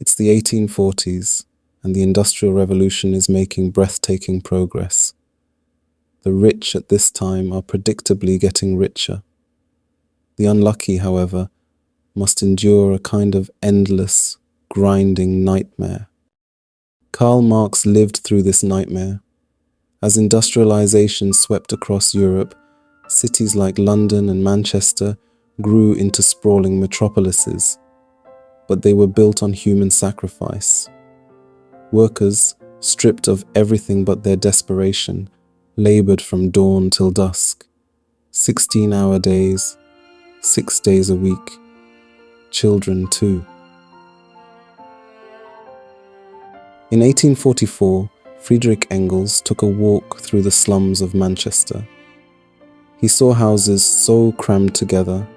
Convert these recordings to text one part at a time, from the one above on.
It's the 1840s, and the Industrial Revolution is making breathtaking progress. The rich at this time are predictably getting richer. The unlucky, however, must endure a kind of endless, grinding nightmare. Karl Marx lived through this nightmare. As industrialization swept across Europe, cities like London and Manchester grew into sprawling metropolises, but they were built on human sacrifice. Workers, stripped of everything but their desperation, labored from dawn till dusk, 16-hour days, 6 days a week. Children too. In 1844, Friedrich Engels took a walk through the slums of Manchester. He saw houses so crammed together.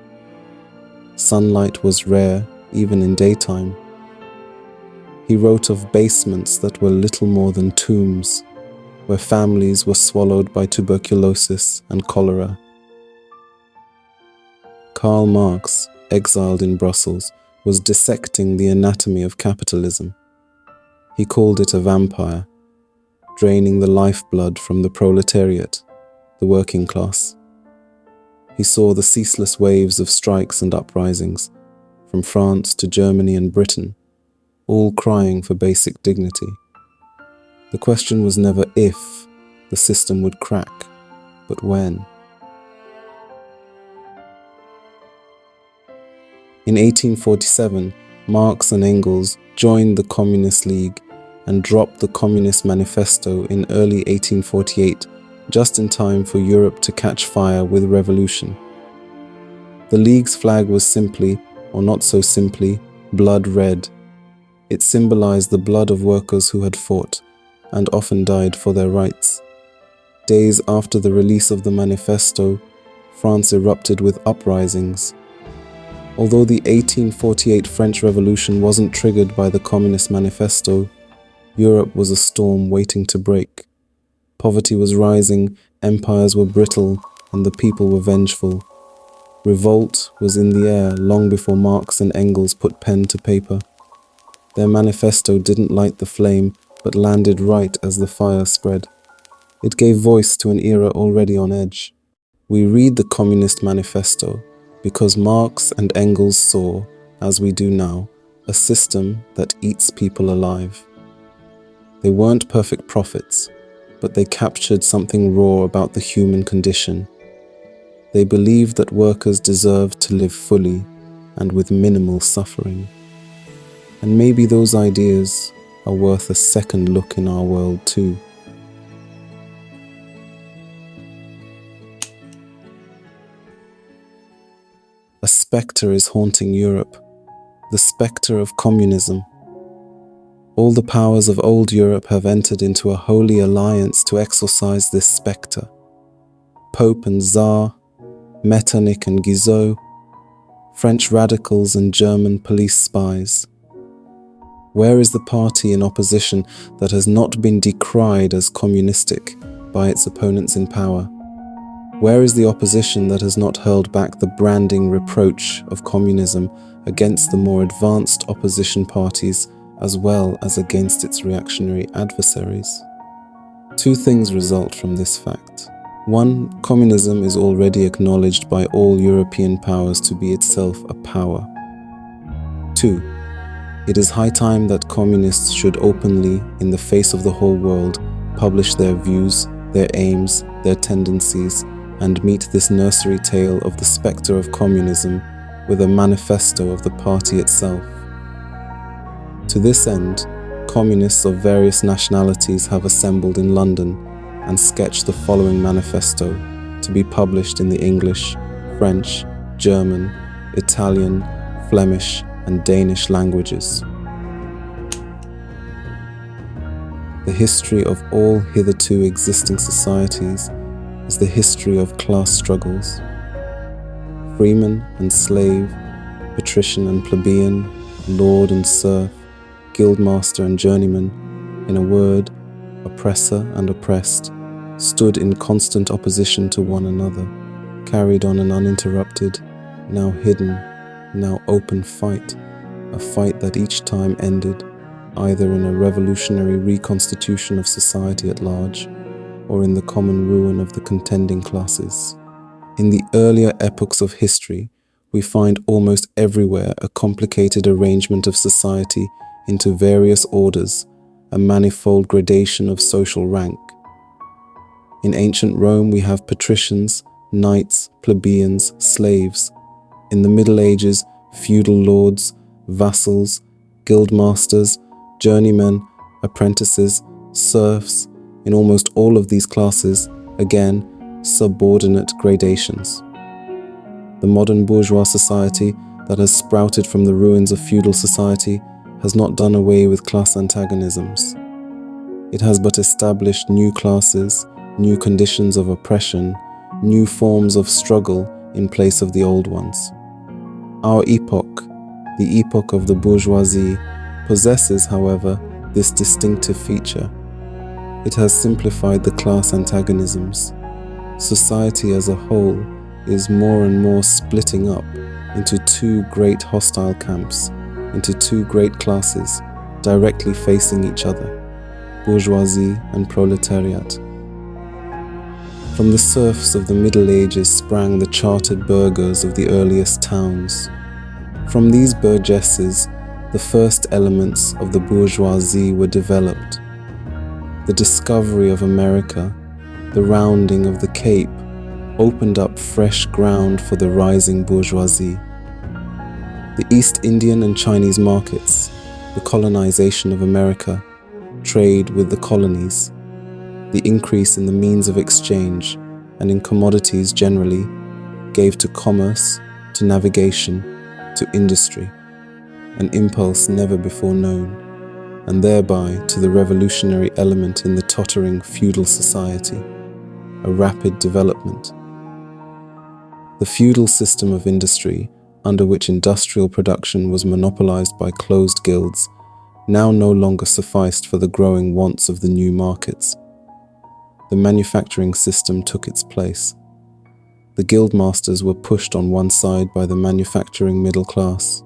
Sunlight was rare, even in daytime. He wrote of basements that were little more than tombs, where families were swallowed by tuberculosis and cholera. Karl Marx, exiled in Brussels, was dissecting the anatomy of capitalism. He called it a vampire, draining the lifeblood from the proletariat, the working class. He saw the ceaseless waves of strikes and uprisings, from France to Germany and Britain, all crying for basic dignity. The question was never if the system would crack, but when. In 1847, Marx and Engels joined the Communist League and dropped the Communist Manifesto in early 1848, just in time for Europe to catch fire with revolution. The League's flag was simply, or not so simply, blood red. It symbolized the blood of workers who had fought, and often died for their rights. Days after the release of the manifesto, France erupted with uprisings. Although the 1848 French Revolution wasn't triggered by the Communist Manifesto, Europe was a storm waiting to break. Poverty was rising, empires were brittle, and the people were vengeful. Revolt was in the air long before Marx and Engels put pen to paper. Their manifesto didn't light the flame, but landed right as the fire spread. It gave voice to an era already on edge. We read the Communist Manifesto because Marx and Engels saw, as we do now, a system that eats people alive. They weren't perfect prophets, but they captured something raw about the human condition. They believed that workers deserved to live fully and with minimal suffering. And maybe those ideas are worth a second look in our world too. A spectre is haunting Europe, the spectre of communism. All the powers of old Europe have entered into a holy alliance to exorcise this spectre. Pope and Tsar, Metternich and Guizot, French radicals and German police spies. Where is the party in opposition that has not been decried as communistic by its opponents in power? Where is the opposition that has not hurled back the branding reproach of communism against the more advanced opposition parties as well as against its reactionary adversaries? Two things result from this fact. One, communism is already acknowledged by all European powers to be itself a power. Two, it is high time that communists should openly, in the face of the whole world, publish their views, their aims, their tendencies, and meet this nursery tale of the spectre of communism with a manifesto of the party itself. To this end, communists of various nationalities have assembled in London and sketched the following manifesto to be published in the English, French, German, Italian, Flemish, and Danish languages. The history of all hitherto existing societies is the history of class struggles. Freeman and slave, patrician and plebeian, lord and serf, guildmaster and journeyman, in a word, oppressor and oppressed, stood in constant opposition to one another, carried on an uninterrupted, now hidden, now open fight a fight that each time ended either in a revolutionary reconstitution of society at large or in the common ruin of the contending classes. In the earlier epochs of history, we find almost everywhere a complicated arrangement of society into various orders, a manifold gradation of social rank. In ancient Rome, we have patricians, knights, plebeians, slaves. In the Middle Ages, feudal lords, vassals, guildmasters, journeymen, apprentices, serfs. In almost all of these classes, again, subordinate gradations. The modern bourgeois society that has sprouted from the ruins of feudal society has not done away with class antagonisms. It has but established new classes, new conditions of oppression, new forms of struggle in place of the old ones. Our epoch, the epoch of the bourgeoisie, possesses, however, this distinctive feature. It has simplified the class antagonisms. Society as a whole is more and more splitting up into two great hostile camps, into two great classes directly facing each other, bourgeoisie and proletariat. From the serfs of the Middle Ages sprang the chartered burghers of the earliest towns. From these burgesses, the first elements of the bourgeoisie were developed. The discovery of America, the rounding of the Cape, opened up fresh ground for the rising bourgeoisie. The East Indian and Chinese markets, the colonization of America, trade with the colonies, the increase in the means of exchange and in commodities generally, gave to commerce, to navigation, to industry, an impulse never before known, and thereby to the revolutionary element in the tottering feudal society, a rapid development. The feudal system of industry, under which industrial production was monopolized by closed guilds, now no longer sufficed for the growing wants of the new markets. The manufacturing system took its place. The guildmasters were pushed on one side by the manufacturing middle class.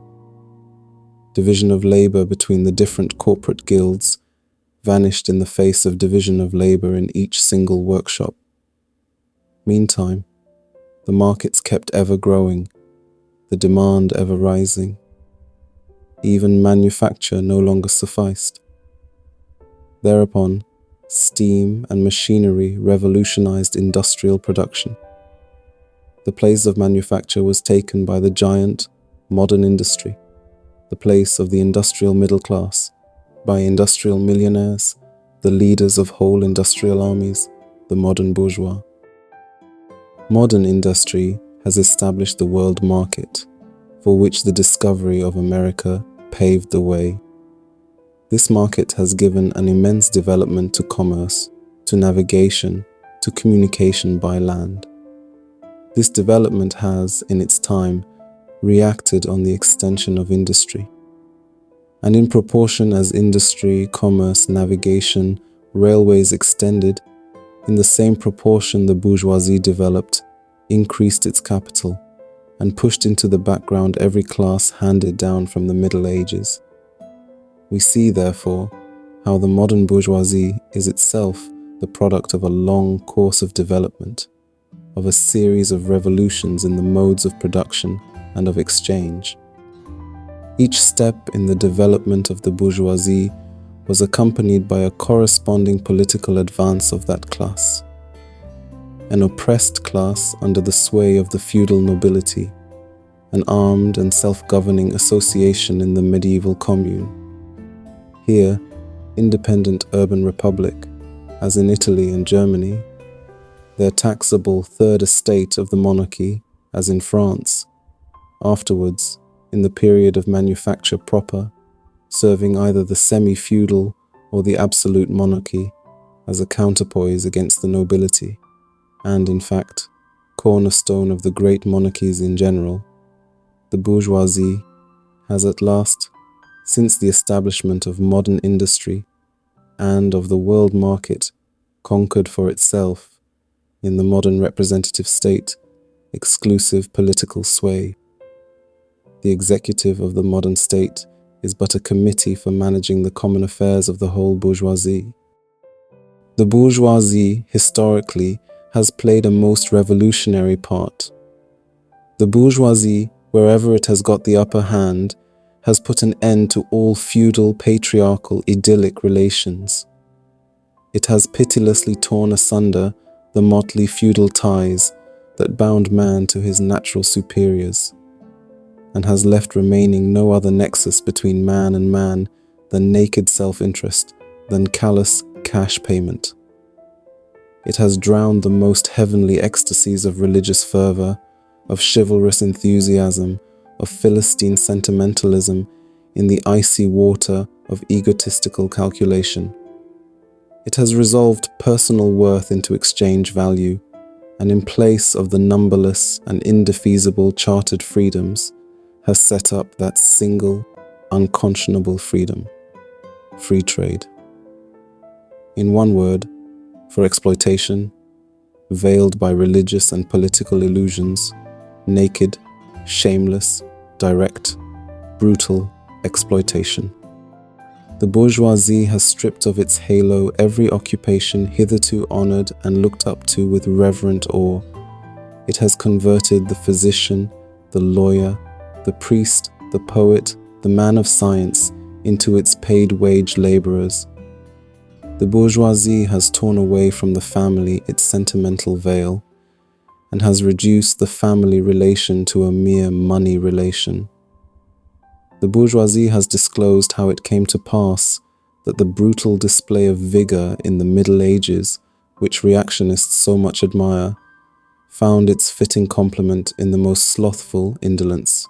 Division of labor between the different corporate guilds vanished in the face of division of labor in each single workshop. Meantime, the markets kept ever growing, the demand ever rising. Even manufacture no longer sufficed. Thereupon, steam and machinery revolutionized industrial production. The place of manufacture was taken by the giant, modern industry, the place of the industrial middle class, by industrial millionaires, the leaders of whole industrial armies, the modern bourgeois. Modern industry has established the world market, for which the discovery of America paved the way. This market has given an immense development to commerce, to navigation, to communication by land. This development has, in its time, reacted on the extension of industry. And in proportion as industry, commerce, navigation, railways extended, in the same proportion the bourgeoisie developed, increased its capital, and pushed into the background every class handed down from the Middle Ages. We see, therefore, how the modern bourgeoisie is itself the product of a long course of development, of a series of revolutions in the modes of production and of exchange. Each step in the development of the bourgeoisie was accompanied by a corresponding political advance of that class. An oppressed class under the sway of the feudal nobility, an armed and self-governing association in the medieval commune. Here, independent urban republic, as in Italy and Germany, their taxable third estate of the monarchy, as in France, afterwards, in the period of manufacture proper, serving either the semi-feudal or the absolute monarchy as a counterpoise against the nobility, and in fact, cornerstone of the great monarchies in general, the bourgeoisie has at last, since the establishment of modern industry and of the world market, conquered for itself, in the modern representative state, exclusive political sway. The executive of the modern state is but a committee for managing the common affairs of the whole bourgeoisie. The bourgeoisie, historically, has played a most revolutionary part. The bourgeoisie, wherever it has got the upper hand, has put an end to all feudal, patriarchal, idyllic relations. It has pitilessly torn asunder the motley feudal ties that bound man to his natural superiors, and has left remaining no other nexus between man and man than naked self-interest, than callous cash payment. It has drowned the most heavenly ecstasies of religious fervor, of chivalrous enthusiasm, of Philistine sentimentalism in the icy water of egotistical calculation. It has resolved personal worth into exchange value, and in place of the numberless and indefeasible chartered freedoms, has set up that single, unconscionable freedom: free trade. In one word, for exploitation, veiled by religious and political illusions, naked, shameless, direct, brutal exploitation. The bourgeoisie has stripped of its halo every occupation hitherto honored and looked up to with reverent awe. It has converted the physician, the lawyer, the priest, the poet, the man of science into its paid wage laborers. The bourgeoisie has torn away from the family its sentimental veil, and has reduced the family relation to a mere money relation. The bourgeoisie has disclosed how it came to pass that the brutal display of vigor in the Middle Ages, which reactionists so much admire, found its fitting complement in the most slothful indolence.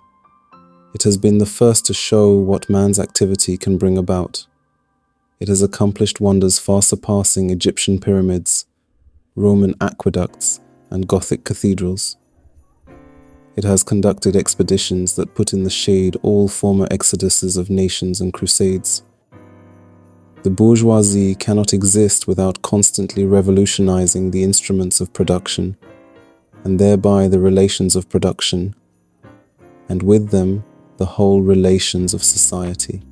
It has been the first to show what man's activity can bring about. It has accomplished wonders far surpassing Egyptian pyramids, Roman aqueducts, and Gothic cathedrals. It has conducted expeditions that put in the shade all former exoduses of nations and crusades. The bourgeoisie cannot exist without constantly revolutionizing the instruments of production, and thereby the relations of production, and with them the whole relations of society.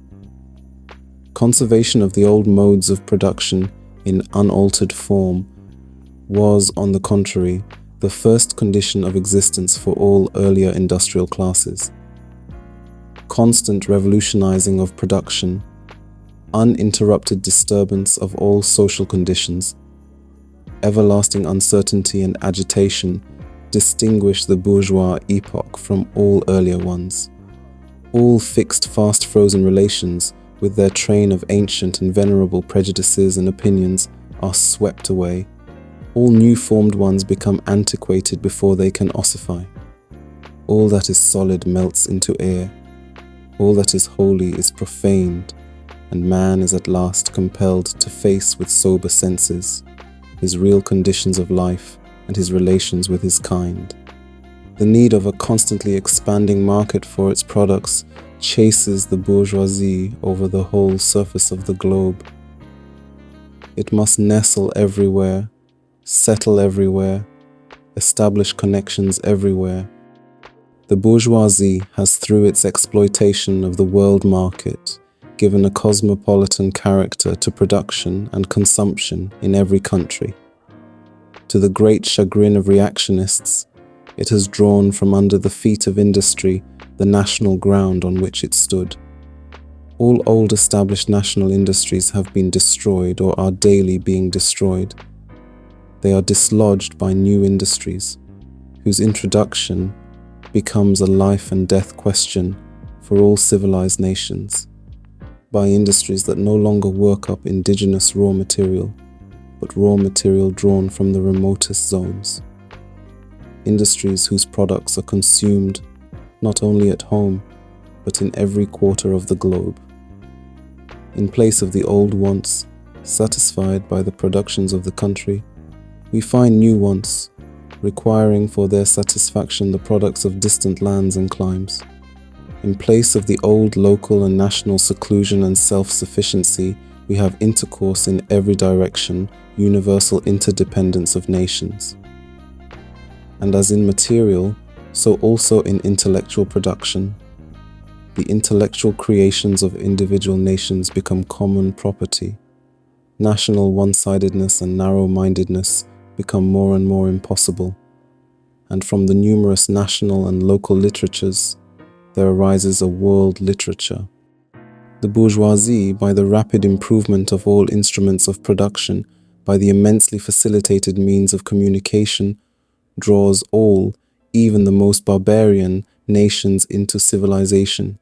Conservation of the old modes of production in unaltered form was, on the contrary, the first condition of existence for all earlier industrial classes. Constant revolutionizing of production, uninterrupted disturbance of all social conditions, everlasting uncertainty and agitation distinguish the bourgeois epoch from all earlier ones. All fixed, fast-frozen relations, with their train of ancient and venerable prejudices and opinions, are swept away. All new-formed ones become antiquated before they can ossify. All that is solid melts into air. All that is holy is profaned, and man is at last compelled to face with sober senses his real conditions of life and his relations with his kind. The need of a constantly expanding market for its products chases the bourgeoisie over the whole surface of the globe. It must nestle everywhere, settle everywhere, establish connections everywhere. The bourgeoisie has, through its exploitation of the world market, given a cosmopolitan character to production and consumption in every country. To the great chagrin of reactionists, it has drawn from under the feet of industry the national ground on which it stood. All old established national industries have been destroyed or are daily being destroyed. They are dislodged by new industries, whose introduction becomes a life and death question for all civilized nations, by industries that no longer work up indigenous raw material, but raw material drawn from the remotest zones. Industries whose products are consumed not only at home, but in every quarter of the globe. In place of the old wants, satisfied by the productions of the country, we find new wants, requiring for their satisfaction the products of distant lands and climes. In place of the old local and national seclusion and self-sufficiency, we have intercourse in every direction, universal interdependence of nations. And as in material, so also in intellectual production. the intellectual creations of individual nations become common property. National one-sidedness and narrow-mindedness become more and more impossible. And from the numerous national and local literatures, there arises a world literature. The bourgeoisie, by the rapid improvement of all instruments of production, by the immensely facilitated means of communication, draws all, even the most barbarian, nations into civilization.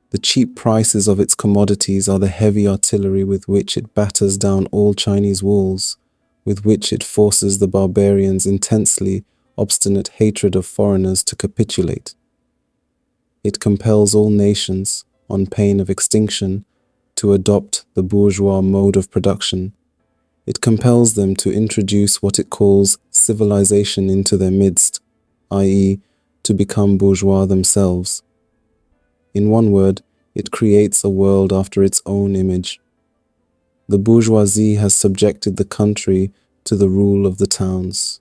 The cheap prices of its commodities are the heavy artillery with which it batters down all Chinese walls, with which it forces the barbarians' intensely obstinate hatred of foreigners to capitulate. It compels all nations, on pain of extinction, to adopt the bourgeois mode of production. It compels them to introduce what it calls civilization into their midst, i.e., to become bourgeois themselves. In one word, it creates a world after its own image. The bourgeoisie has subjected the country to the rule of the towns.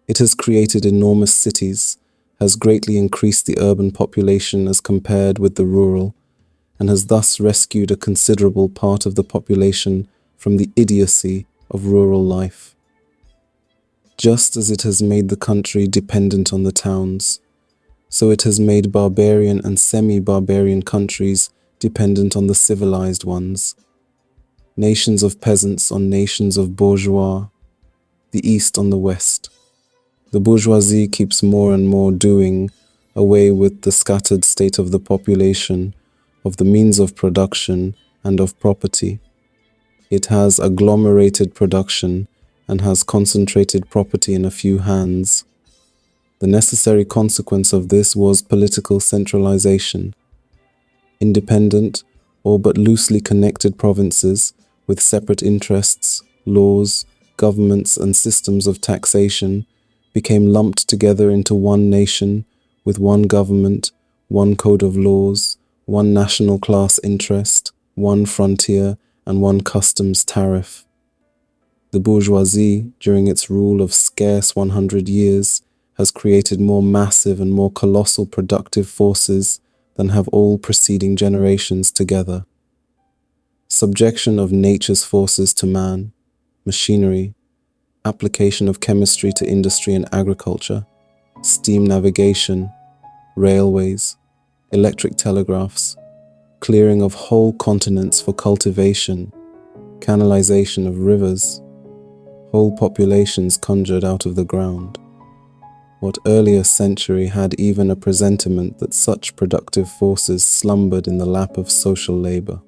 It has created enormous cities, has greatly increased the urban population as compared with the rural, and has thus rescued a considerable part of the population from the idiocy of rural life. Just as it has made the country dependent on the towns, so it has made barbarian and semi-barbarian countries dependent on the civilized ones. Nations of peasants on nations of bourgeois, the East on the West. The bourgeoisie keeps more and more doing away with the scattered state of the population, of the means of production, and of property. It has agglomerated production and has concentrated property in a few hands. The necessary consequence of this was political centralization. Independent, or but loosely connected provinces, with separate interests, laws, governments, and systems of taxation, became lumped together into one nation, with one government, one code of laws, one national class interest, one frontier, and one customs tariff. The bourgeoisie, during its rule of scarce 100 years, has created more massive and more colossal productive forces than have all preceding generations together. Subjection of nature's forces to man, machinery, application of chemistry to industry and agriculture, steam navigation, railways, electric telegraphs, clearing of whole continents for cultivation, canalization of rivers, whole populations conjured out of the ground. What earlier century had even a presentiment that such productive forces slumbered in the lap of social labor?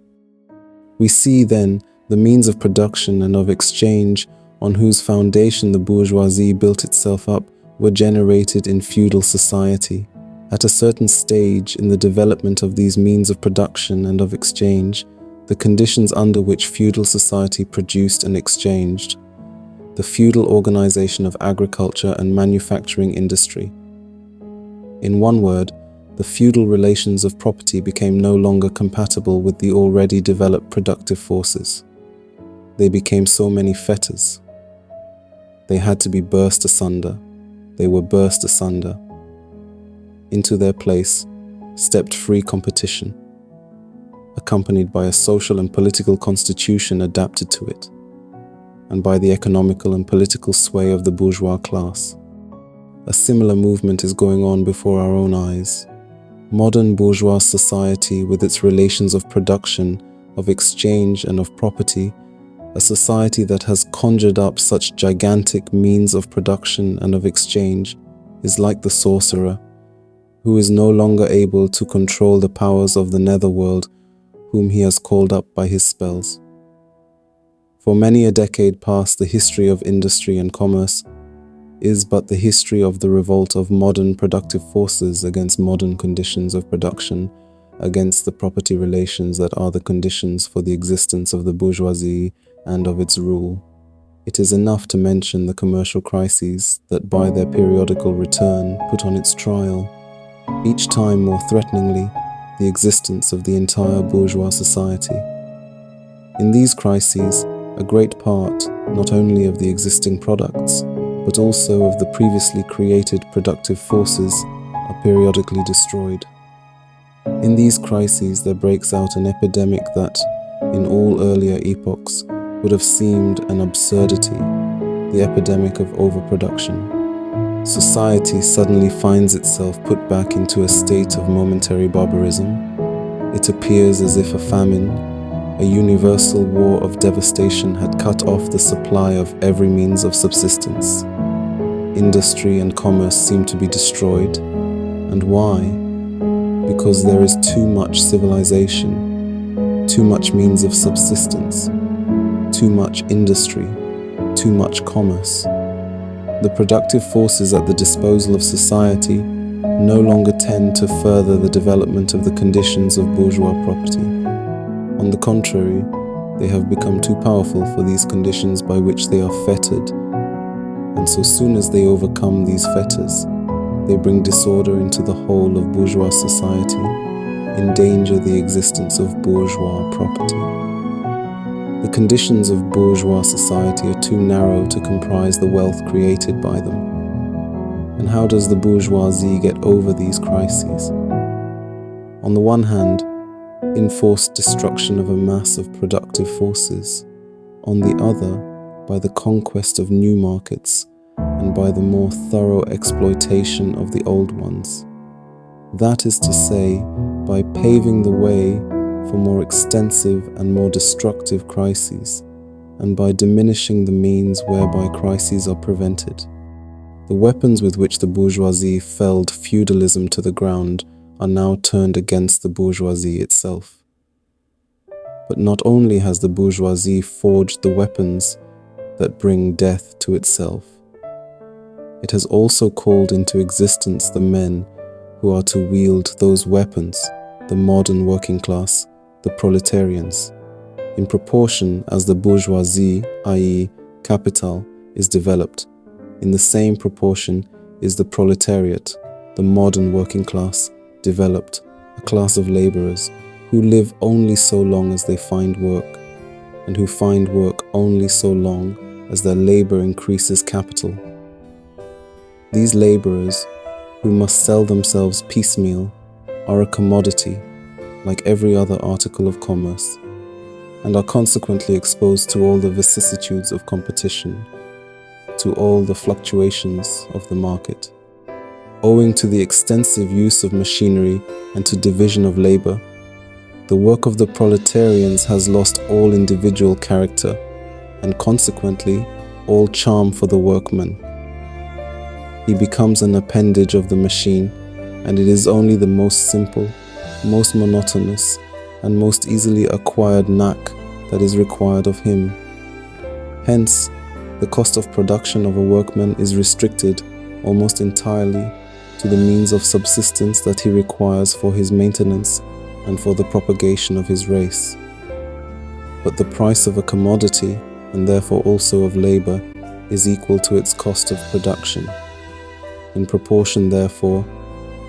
We see then the means of production and of exchange on whose foundation the bourgeoisie built itself up were generated in feudal society. At a certain stage in the development of these means of production and of exchange, the conditions under which feudal society produced and exchanged, the feudal organization of agriculture and manufacturing industry. In one word, the feudal relations of property became no longer compatible with the already developed productive forces. They became so many fetters. They had to be burst asunder. They were burst asunder. Into their place stepped free competition, accompanied by a social and political constitution adapted to it, and by the economical and political sway of the bourgeois class. A similar movement is going on before our own eyes. Modern bourgeois society, with its relations of production, of exchange, and of property, a society that has conjured up such gigantic means of production and of exchange, is like the sorcerer, who is no longer able to control the powers of the netherworld, whom he has called up by his spells. For many a decade past, the history of industry and commerce is but the history of the revolt of modern productive forces against modern conditions of production, against the property relations that are the conditions for the existence of the bourgeoisie and of its rule. It is enough to mention the commercial crises that by their periodical return put on its trial, each time more threateningly, the existence of the entire bourgeois society. In these crises, a great part, not only of the existing products, but also of the previously created productive forces, are periodically destroyed. In these crises, there breaks out an epidemic that, in all earlier epochs, would have seemed an absurdity, the epidemic of overproduction. Society suddenly finds itself put back into a state of momentary barbarism. It appears as if a famine, a universal war of devastation, had cut off the supply of every means of subsistence. Industry and commerce seem to be destroyed. And why? Because there is too much civilization, too much means of subsistence, too much industry, too much commerce. The productive forces at the disposal of society no longer tend to further the development of the conditions of bourgeois property. On the contrary, they have become too powerful for these conditions by which they are fettered, and so soon as they overcome these fetters, they bring disorder into the whole of bourgeois society, endanger the existence of bourgeois property. The conditions of bourgeois society are too narrow to comprise the wealth created by them. And how does the bourgeoisie get over these crises? On the one hand, enforced destruction of a mass of productive forces. On the other, by the conquest of new markets and by the more thorough exploitation of the old ones. That is to say, by paving the way for more extensive and more destructive crises, and by diminishing the means whereby crises are prevented. The weapons with which the bourgeoisie felled feudalism to the ground are now turned against the bourgeoisie itself. But not only has the bourgeoisie forged the weapons that bring death to itself, it has also called into existence the men who are to wield those weapons, the modern working class, the proletarians. In proportion as the bourgeoisie, i.e. capital, is developed, in the same proportion is the proletariat, the modern working class, developed, a class of laborers who live only so long as they find work, and who find work only so long as their labor increases capital. These laborers, who must sell themselves piecemeal, are a commodity, like every other article of commerce, and are consequently exposed to all the vicissitudes of competition, to all the fluctuations of the market. Owing to the extensive use of machinery and to division of labor, the work of the proletarians has lost all individual character and consequently all charm for the workman. He becomes an appendage of the machine, and it is only the most simple, most monotonous, and most easily acquired knack that is required of him. Hence, the cost of production of a workman is restricted almost entirely to the means of subsistence that he requires for his maintenance and for the propagation of his race. But the price of a commodity, and therefore also of labor, is equal to its cost of production. In proportion, therefore,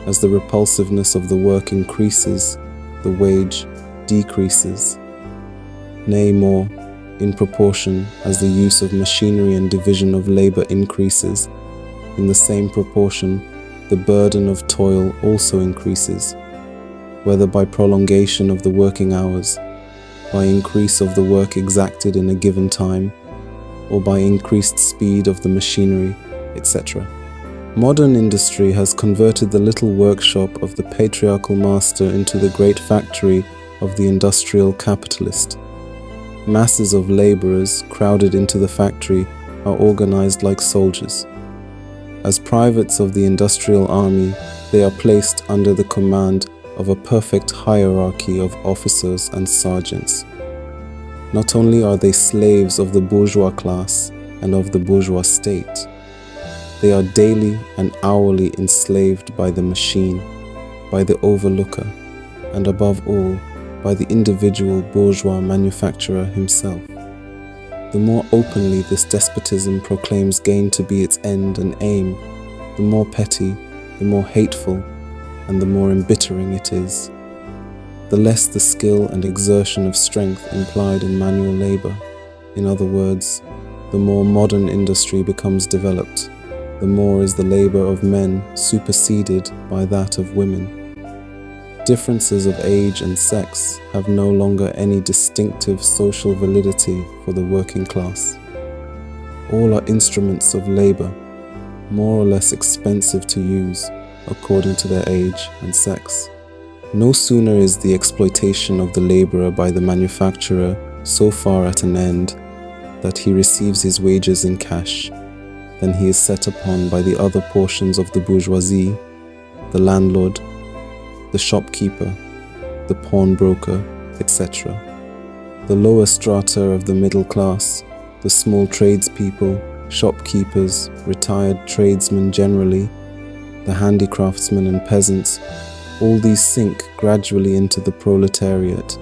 as the repulsiveness of the work increases, the wage decreases. Nay, more, in proportion as the use of machinery and division of labor increases, in the same proportion the burden of toil also increases, whether by prolongation of the working hours, by increase of the work exacted in a given time, or by increased speed of the machinery, etc. Modern industry has converted the little workshop of the patriarchal master into the great factory of the industrial capitalist. Masses of laborers crowded into the factory are organized like soldiers. As privates of the industrial army, they are placed under the command of a perfect hierarchy of officers and sergeants. Not only are they slaves of the bourgeois class and of the bourgeois state, they are daily and hourly enslaved by the machine, by the overlooker, and above all, by the individual bourgeois manufacturer himself. The more openly this despotism proclaims gain to be its end and aim, the more petty, the more hateful, and the more embittering it is. The less the skill and exertion of strength implied in manual labor. In other words, the more modern industry becomes developed, the more is the labor of men superseded by that of women. Differences of age and sex have no longer any distinctive social validity for the working class. All are instruments of labor, more or less expensive to use according to their age and sex. No sooner is the exploitation of the laborer by the manufacturer so far at an end that he receives his wages in cash than he is set upon by the other portions of the bourgeoisie, the landlord, the shopkeeper, the pawnbroker, etc. The lower strata of the middle class, the small tradespeople, shopkeepers, retired tradesmen generally, the handicraftsmen and peasants, all these sink gradually into the proletariat,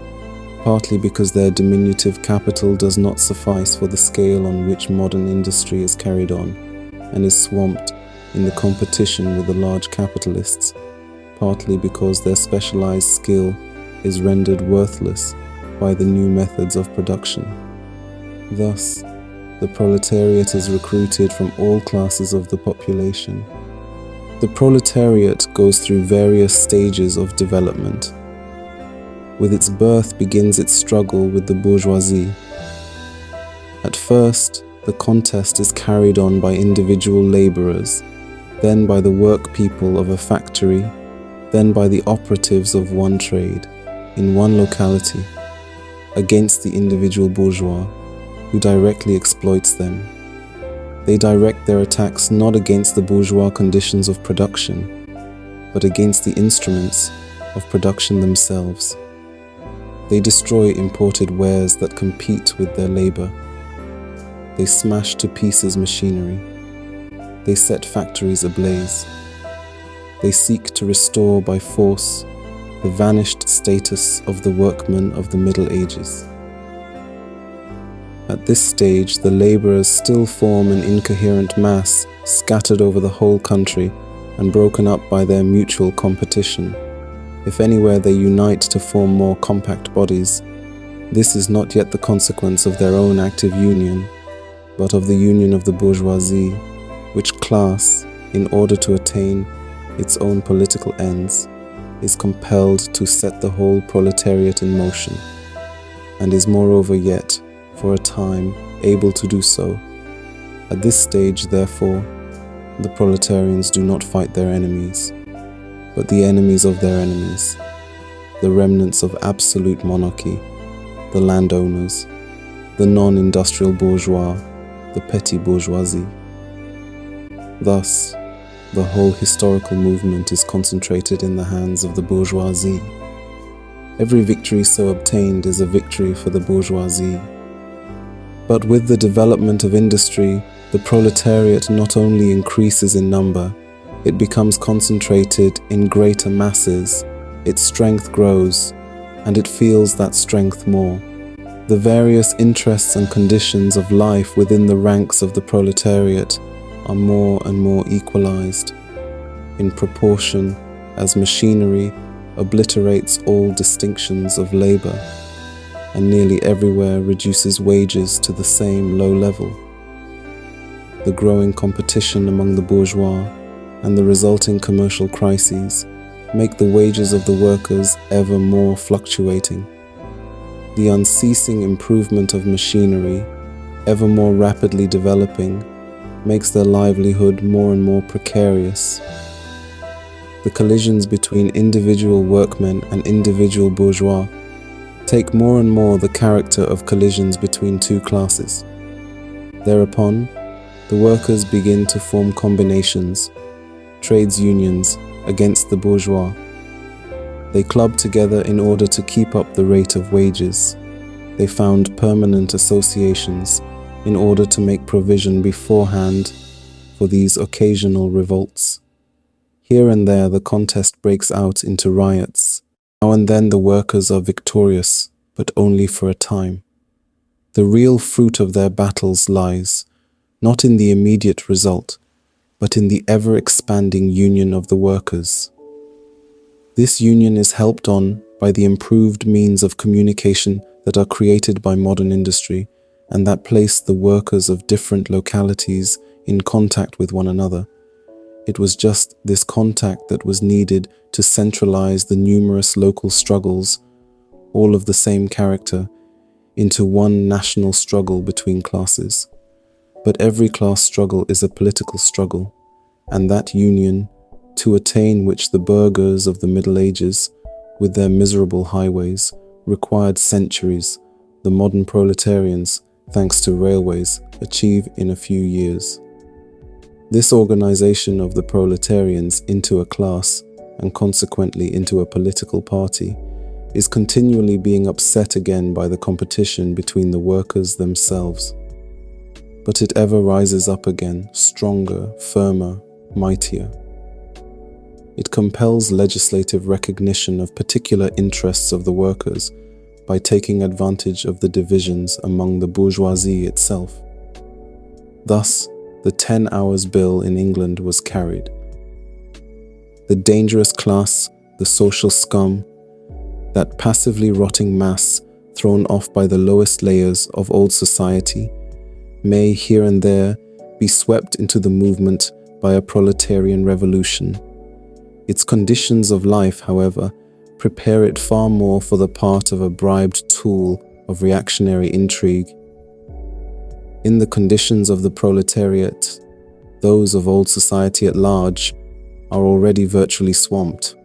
partly because their diminutive capital does not suffice for the scale on which modern industry is carried on, and is swamped in the competition with the large capitalists, partly because their specialized skill is rendered worthless by the new methods of production. Thus, the proletariat is recruited from all classes of the population. The proletariat goes through various stages of development. With its birth begins its struggle with the bourgeoisie. At first, the contest is carried on by individual laborers, then by the work people of a factory, then by the operatives of one trade, in one locality, against the individual bourgeois, who directly exploits them. They direct their attacks not against the bourgeois conditions of production, but against the instruments of production themselves. They destroy imported wares that compete with their labor. They smash to pieces machinery. They set factories ablaze. They seek to restore by force the vanished status of the workman of the Middle Ages. At this stage, the laborers still form an incoherent mass scattered over the whole country and broken up by their mutual competition. If anywhere they unite to form more compact bodies, this is not yet the consequence of their own active union, but of the union of the bourgeoisie, which class, in order to attain its own political ends, is compelled to set the whole proletariat in motion, and is moreover yet, for a time, able to do so. At this stage, therefore, the proletarians do not fight their enemies, but the enemies of their enemies, the remnants of absolute monarchy, the landowners, the non-industrial bourgeois, the petty bourgeoisie. Thus, the whole historical movement is concentrated in the hands of the bourgeoisie. Every victory so obtained is a victory for the bourgeoisie. But with the development of industry, the proletariat not only increases in number, it becomes concentrated in greater masses, its strength grows, and it feels that strength more. The various interests and conditions of life within the ranks of the proletariat are more and more equalized, in proportion as machinery obliterates all distinctions of labor, and nearly everywhere reduces wages to the same low level. The growing competition among the bourgeois and the resulting commercial crises make the wages of the workers ever more fluctuating. The unceasing improvement of machinery, ever more rapidly developing, makes their livelihood more and more precarious. The collisions between individual workmen and individual bourgeois take more and more the character of collisions between two classes. Thereupon, the workers begin to form combinations, trades unions, against the bourgeois. They club together in order to keep up the rate of wages. They found permanent associations in order to make provision beforehand for these occasional revolts. Here and there the contest breaks out into riots. Now and then the workers are victorious, but only for a time. The real fruit of their battles lies, not in the immediate result, but in the ever-expanding union of the workers. This union is helped on by the improved means of communication that are created by modern industry, and that place the workers of different localities in contact with one another. It was just this contact that was needed to centralize the numerous local struggles, all of the same character, into one national struggle between classes. But every class struggle is a political struggle, and that union, to attain which the burghers of the Middle Ages, with their miserable highways, required centuries, the modern proletarians, thanks to railways, achieve in a few years. This organization of the proletarians into a class, and consequently into a political party, is continually being upset again by the competition between the workers themselves. But it ever rises up again, stronger, firmer, mightier. It compels legislative recognition of particular interests of the workers by taking advantage of the divisions among the bourgeoisie itself. Thus, the 10 Hours Bill in England was carried. The dangerous class, the social scum, that passively rotting mass thrown off by the lowest layers of old society, may here and there be swept into the movement by a proletarian revolution. Its conditions of life, however, prepare it far more for the part of a bribed tool of reactionary intrigue. In the conditions of the proletariat, those of old society at large are already virtually swamped.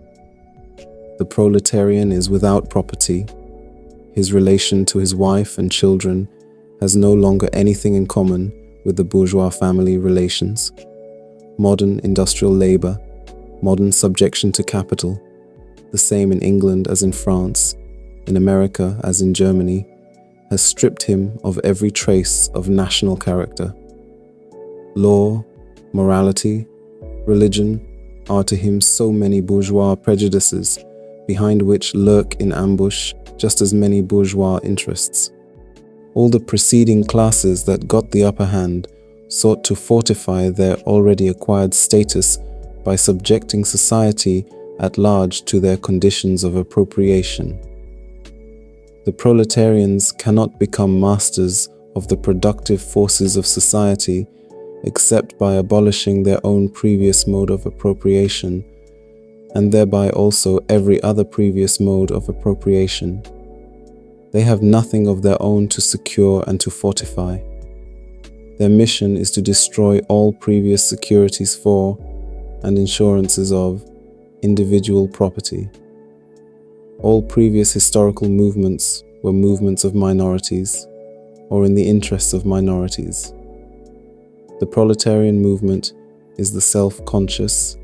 The proletarian is without property. His relation to his wife and children has no longer anything in common with the bourgeois family relations. Modern industrial labor, modern subjection to capital, the same in England as in France, in America as in Germany, has stripped him of every trace of national character. Law, morality, religion are to him so many bourgeois prejudices, behind which lurk in ambush just as many bourgeois interests. All the preceding classes that got the upper hand sought to fortify their already acquired status by subjecting society at large to their conditions of appropriation. The proletarians cannot become masters of the productive forces of society except by abolishing their own previous mode of appropriation, and thereby also every other previous mode of appropriation. They have nothing of their own to secure and to fortify. Their mission is to destroy all previous securities for, and insurances of, individual property. All previous historical movements were movements of minorities, or in the interests of minorities. The proletarian movement is the self-conscious,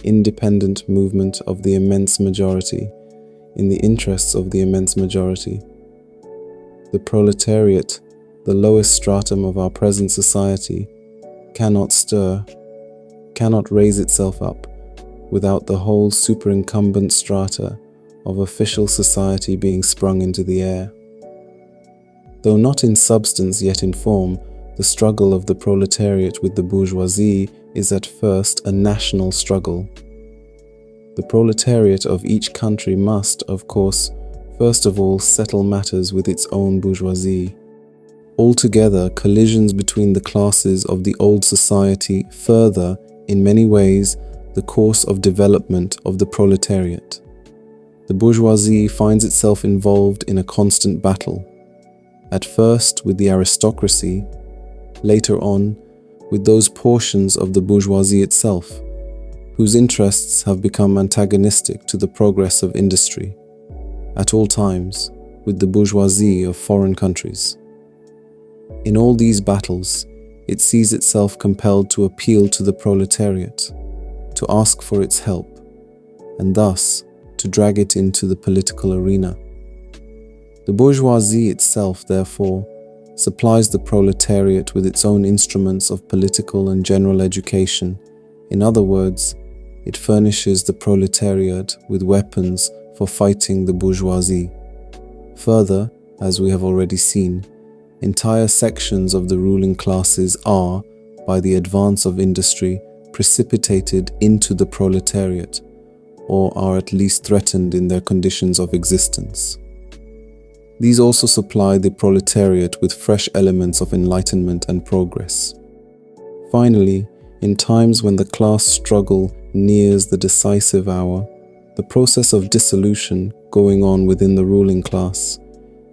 independent movement of the immense majority, in the interests of the immense majority. The proletariat, the lowest stratum of our present society, cannot stir, cannot raise itself up without the whole superincumbent strata of official society being sprung into the air. Though not in substance yet in form, the struggle of the proletariat with the bourgeoisie is at first a national struggle. The proletariat of each country must, of course, first of all settle matters with its own bourgeoisie. Altogether, collisions between the classes of the old society further, in many ways, the course of development of the proletariat. The bourgeoisie finds itself involved in a constant battle, at first with the aristocracy, later on with those portions of the bourgeoisie itself, whose interests have become antagonistic to the progress of industry, at all times with the bourgeoisie of foreign countries. In all these battles, it sees itself compelled to appeal to the proletariat, to ask for its help, and thus to drag it into the political arena. The bourgeoisie itself, therefore, supplies the proletariat with its own instruments of political and general education. In other words, it furnishes the proletariat with weapons for fighting the bourgeoisie. Further, as we have already seen, entire sections of the ruling classes are, by the advance of industry, precipitated into the proletariat, or are at least threatened in their conditions of existence. These also supply the proletariat with fresh elements of enlightenment and progress. Finally, in times when the class struggle nears the decisive hour, The process of dissolution going on within the ruling class,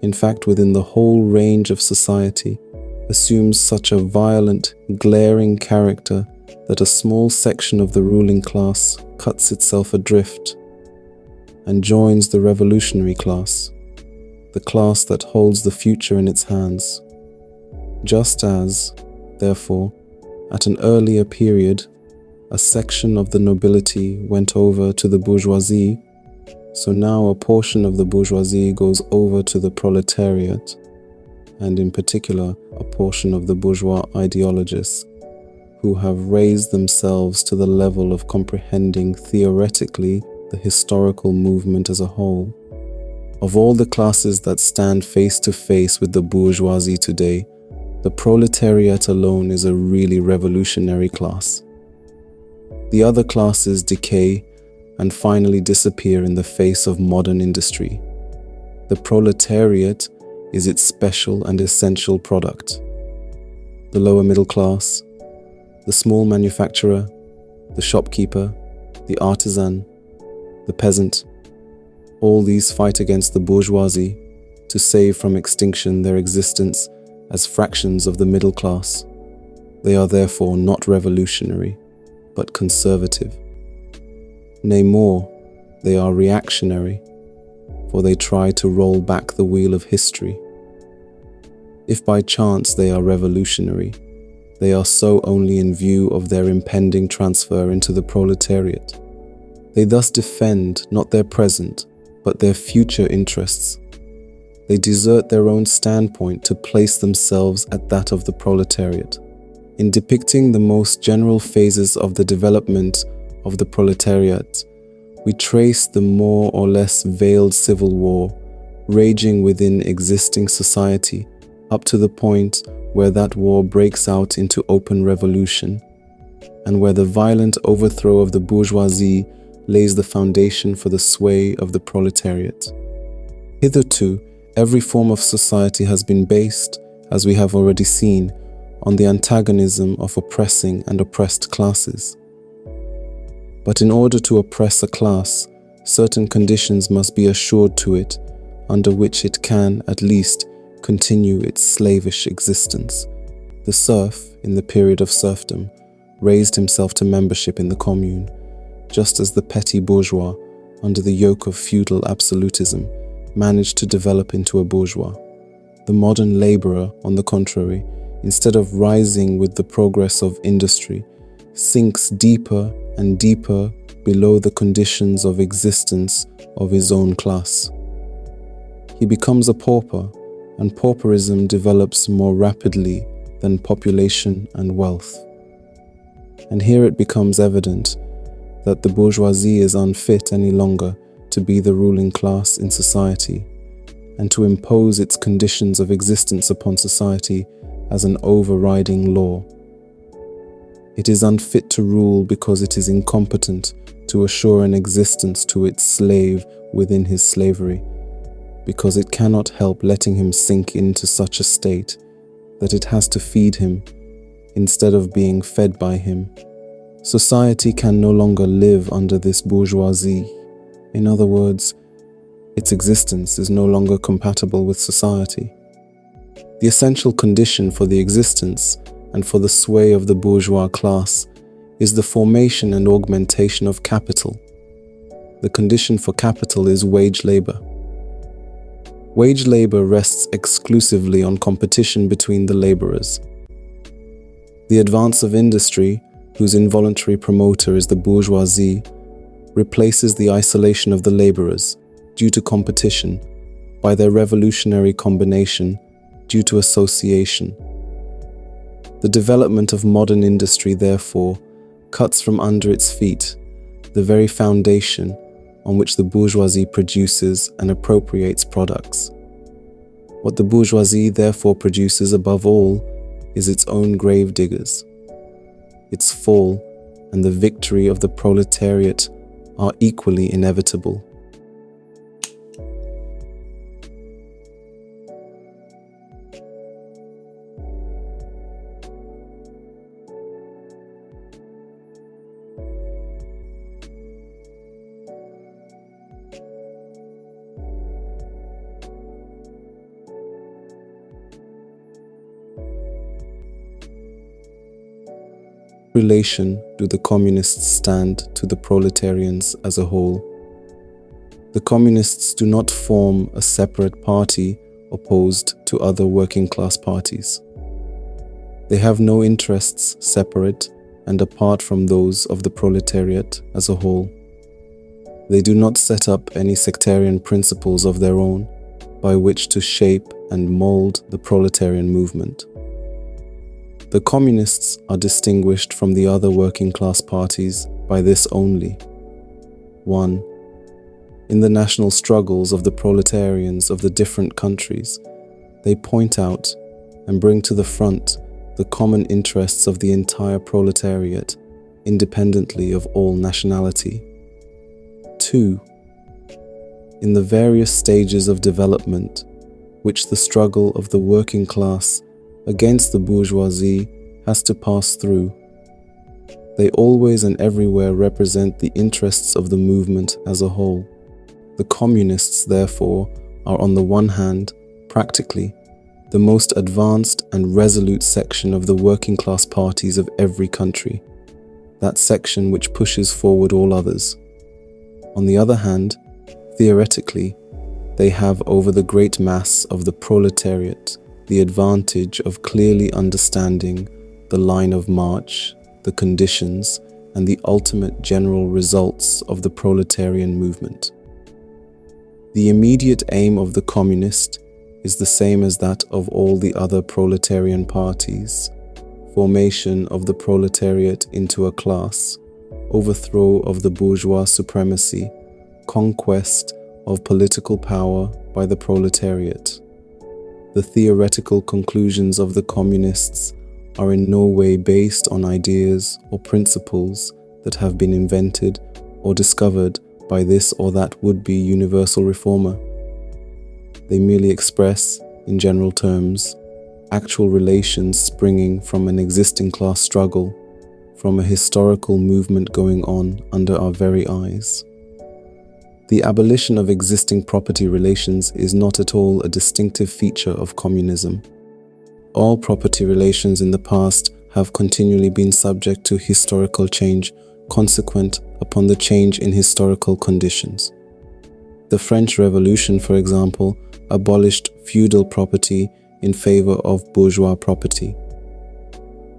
in fact within the whole range of society, assumes such a violent, glaring character that a small section of the ruling class cuts itself adrift and joins the revolutionary class, the class that holds the future in its hands. Just as, therefore, at an earlier period, a section of the nobility went over to the bourgeoisie, so now a portion of the bourgeoisie goes over to the proletariat, and in particular a portion of the bourgeois ideologists, who have raised themselves to the level of comprehending theoretically the historical movement as a whole. Of all the classes that stand face to face with the bourgeoisie today, the proletariat alone is a really revolutionary class. The other classes decay and finally disappear in the face of modern industry. The proletariat is its special and essential product. The lower middle class, the small manufacturer, the shopkeeper, the artisan, the peasant, all these fight against the bourgeoisie to save from extinction their existence as fractions of the middle class. They are therefore not revolutionary, but conservative. Nay more, they are reactionary, for they try to roll back the wheel of history. If by chance they are revolutionary, they are so only in view of their impending transfer into the proletariat. They thus defend not their present, but their future interests. They desert their own standpoint to place themselves at that of the proletariat. In depicting the most general phases of the development of the proletariat, we trace the more or less veiled civil war raging within existing society up to the point where that war breaks out into open revolution, and where the violent overthrow of the bourgeoisie lays the foundation for the sway of the proletariat. Hitherto, every form of society has been based, as we have already seen, on the antagonism of oppressing and oppressed classes. But in order to oppress a class, certain conditions must be assured to it, under which it can, at least, continue its slavish existence. The serf, in the period of serfdom, raised himself to membership in the commune, just as the petty bourgeois, under the yoke of feudal absolutism, managed to develop into a bourgeois. The modern laborer, on the contrary, instead of rising with the progress of industry, sinks deeper and deeper below the conditions of existence of his own class. He becomes a pauper, and pauperism develops more rapidly than population and wealth. And here it becomes evident that the bourgeoisie is unfit any longer to be the ruling class in society, and to impose its conditions of existence upon society as an overriding law. It is unfit to rule because it is incompetent to assure an existence to its slave within his slavery, because it cannot help letting him sink into such a state that it has to feed him instead of being fed by him. Society can no longer live under this bourgeoisie. In other words, its existence is no longer compatible with society. The essential condition for the existence and for the sway of the bourgeois class is the formation and augmentation of capital. The condition for capital is wage labor. Wage labor rests exclusively on competition between the laborers. The advance of industry, whose involuntary promoter is the bourgeoisie, replaces the isolation of the laborers, due to competition, by their revolutionary combination, due to association. The development of modern industry, therefore, cuts from under its feet the very foundation on which the bourgeoisie produces and appropriates products. What the bourgeoisie therefore produces above all is its own grave diggers. Its fall and the victory of the proletariat are equally inevitable. relation do the communists stand to the proletarians as a whole? The communists do not form a separate party opposed to other working class parties. They have no interests separate and apart from those of the proletariat as a whole. They do not set up any sectarian principles of their own by which to shape and mold the proletarian movement. The communists are distinguished from the other working class parties by this only. 1. In the national struggles of the proletarians of the different countries, they point out and bring to the front the common interests of the entire proletariat, independently of all nationality. 2. In the various stages of development, which the struggle of the working class against the bourgeoisie has to pass through, they always and everywhere represent the interests of the movement as a whole. The communists, therefore, are on the one hand, practically, the most advanced and resolute section of the working class parties of every country, that section which pushes forward all others. On the other hand, theoretically, they have over the great mass of the proletariat the advantage of clearly understanding the line of march, the conditions, and the ultimate general results of the proletarian movement. The immediate aim of the communist is the same as that of all the other proletarian parties: formation of the proletariat into a class, overthrow of the bourgeois supremacy, conquest of political power by the proletariat. The theoretical conclusions of the communists are in no way based on ideas or principles that have been invented or discovered by this or that would-be universal reformer. They merely express, in general terms, actual relations springing from an existing class struggle, from a historical movement going on under our very eyes. The abolition of existing property relations is not at all a distinctive feature of communism. All property relations in the past have continually been subject to historical change consequent upon the change in historical conditions. The French Revolution, for example, abolished feudal property in favor of bourgeois property.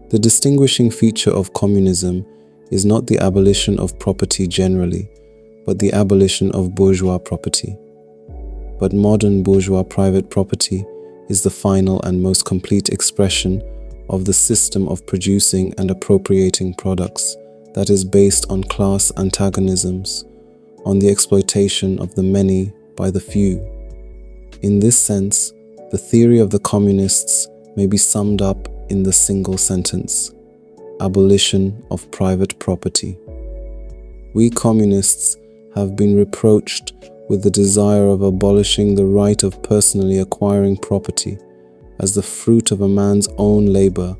The distinguishing feature of communism is not the abolition of property generally, but the abolition of bourgeois property. But modern bourgeois private property is the final and most complete expression of the system of producing and appropriating products that is based on class antagonisms, on the exploitation of the many by the few. In this sense, the theory of the communists may be summed up in the single sentence: abolition of private property. We communists have been reproached with the desire of abolishing the right of personally acquiring property as the fruit of a man's own labor,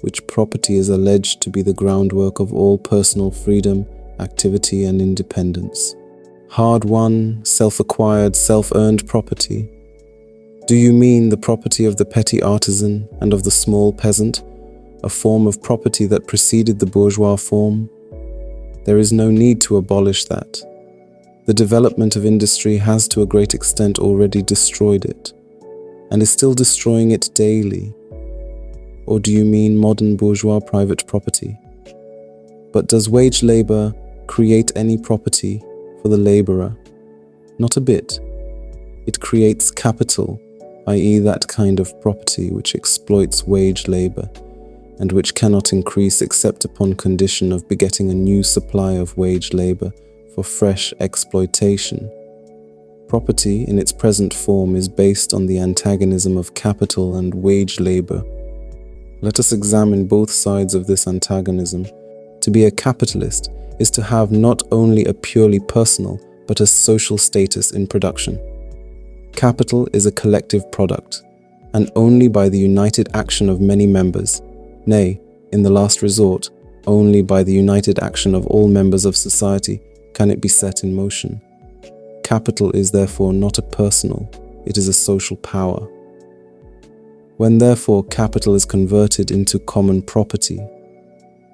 which property is alleged to be the groundwork of all personal freedom, activity, and independence. Hard-won, self-acquired, self-earned property. Do you mean the property of the petty artisan and of the small peasant, a form of property that preceded the bourgeois form? There is no need to abolish that. The development of industry has to a great extent already destroyed it, and is still destroying it daily. Or do you mean modern bourgeois private property? But does wage labor create any property for the laborer? Not a bit. It creates capital, i.e. that kind of property which exploits wage labor, and which cannot increase except upon condition of begetting a new supply of wage labor for fresh exploitation. Property in its present form is based on the antagonism of capital and wage labor. Let us examine both sides of this antagonism. To be a capitalist is to have not only a purely personal but a social status in production. Capital is a collective product, and only by the united action of many members, nay, in the last resort, only by the united action of all members of society, can it be set in motion. Capital is therefore not a personal, it is a social power. When therefore capital is converted into common property,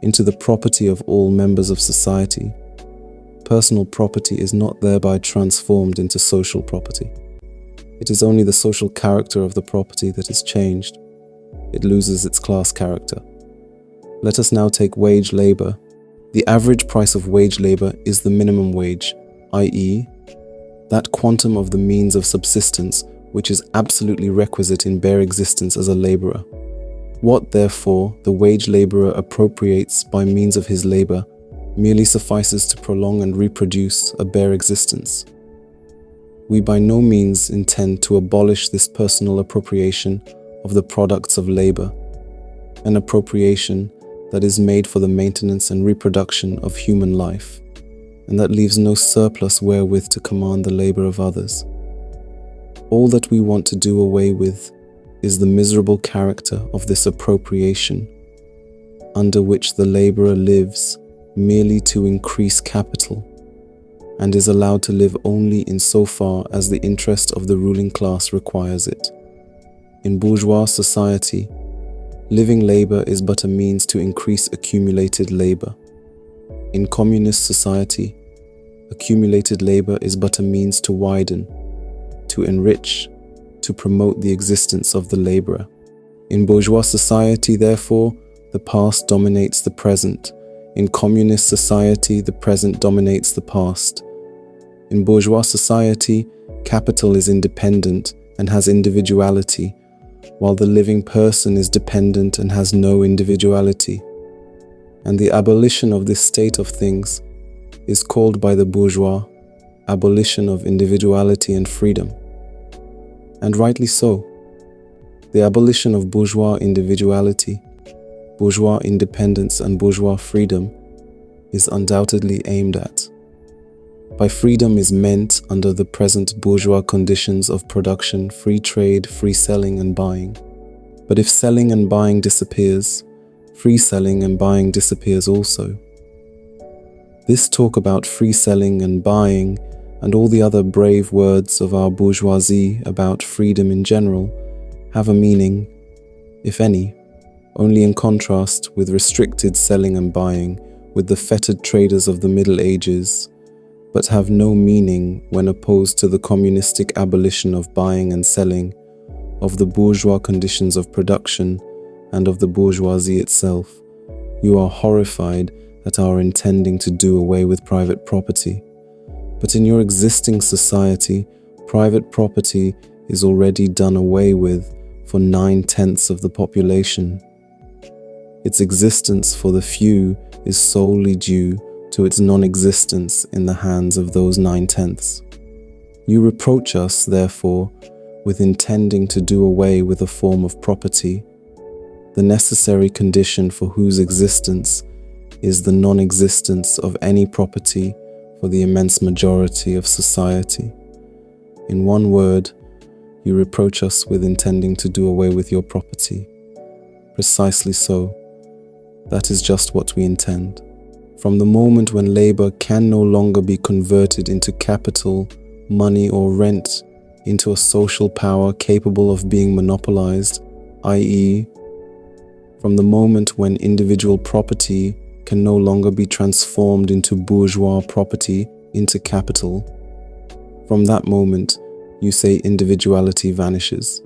into the property of all members of society, personal property is not thereby transformed into social property. It is only the social character of the property that is changed. It loses its class character. Let us now take wage labor. The average price of wage labor is the minimum wage, i.e., that quantum of the means of subsistence which is absolutely requisite in bare existence as a laborer. What, therefore, the wage laborer appropriates by means of his labor merely suffices to prolong and reproduce a bare existence. We by no means intend to abolish this personal appropriation of the products of labor, an appropriation that is made for the maintenance and reproduction of human life, and that leaves no surplus wherewith to command the labor of others. All that we want to do away with is the miserable character of this appropriation, under which the laborer lives merely to increase capital, and is allowed to live only in so far as the interest of the ruling class requires it. In bourgeois society, living labor is but a means to increase accumulated labor. In communist society, accumulated labor is but a means to widen, to enrich, to promote the existence of the laborer. In bourgeois society, therefore, the past dominates the present. In communist society, the present dominates the past. In bourgeois society, capital is independent and has individuality, while the living person is dependent and has no individuality. And the abolition of this state of things is called by the bourgeois abolition of individuality and freedom. And rightly so. The abolition of bourgeois individuality, bourgeois independence and bourgeois freedom is undoubtedly aimed at. By freedom is meant, under the present bourgeois conditions of production, free trade, free selling and buying. But if selling and buying disappears, free selling and buying disappears also. This talk about free selling and buying and all the other brave words of our bourgeoisie about freedom in general have a meaning, if any, only in contrast with restricted selling and buying with the fettered traders of the Middle Ages, but have no meaning when opposed to the communistic abolition of buying and selling, of the bourgeois conditions of production, and of the bourgeoisie itself. You are horrified at our intending to do away with private property. But in your existing society, private property is already done away with for 9/10 of the population. Its existence for the few is solely due to its non-existence in the hands of those 9/10. You reproach us, therefore, with intending to do away with a form of property, the necessary condition for whose existence is the non-existence of any property for the immense majority of society. In one word, you reproach us with intending to do away with your property. Precisely so. That is just what we intend. From the moment when labor can no longer be converted into capital, money or rent, into a social power capable of being monopolized, i.e., from the moment when individual property can no longer be transformed into bourgeois property, into capital, from that moment, you say individuality vanishes.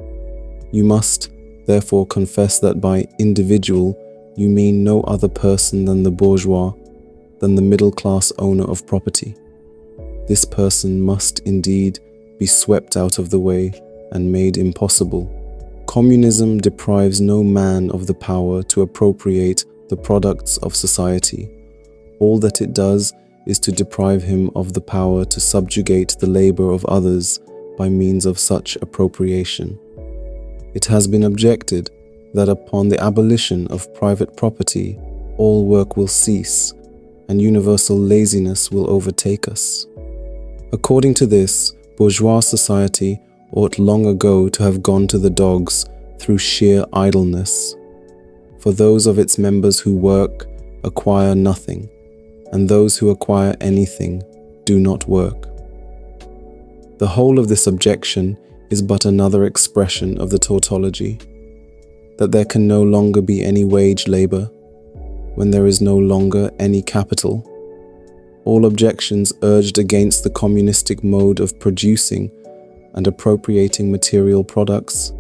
You must, therefore, confess that by individual, you mean no other person than the bourgeois, than the middle-class owner of property. This person must indeed be swept out of the way and made impossible. Communism deprives no man of the power to appropriate the products of society. All that it does is to deprive him of the power to subjugate the labor of others by means of such appropriation. It has been objected that upon the abolition of private property, all work will cease and universal laziness will overtake us. According to this, bourgeois society ought long ago to have gone to the dogs through sheer idleness. For those of its members who work acquire nothing, and those who acquire anything do not work. The whole of this objection is but another expression of the tautology, that there can no longer be any wage labor, when there is no longer any capital. All objections urged against the communistic mode of producing and appropriating material products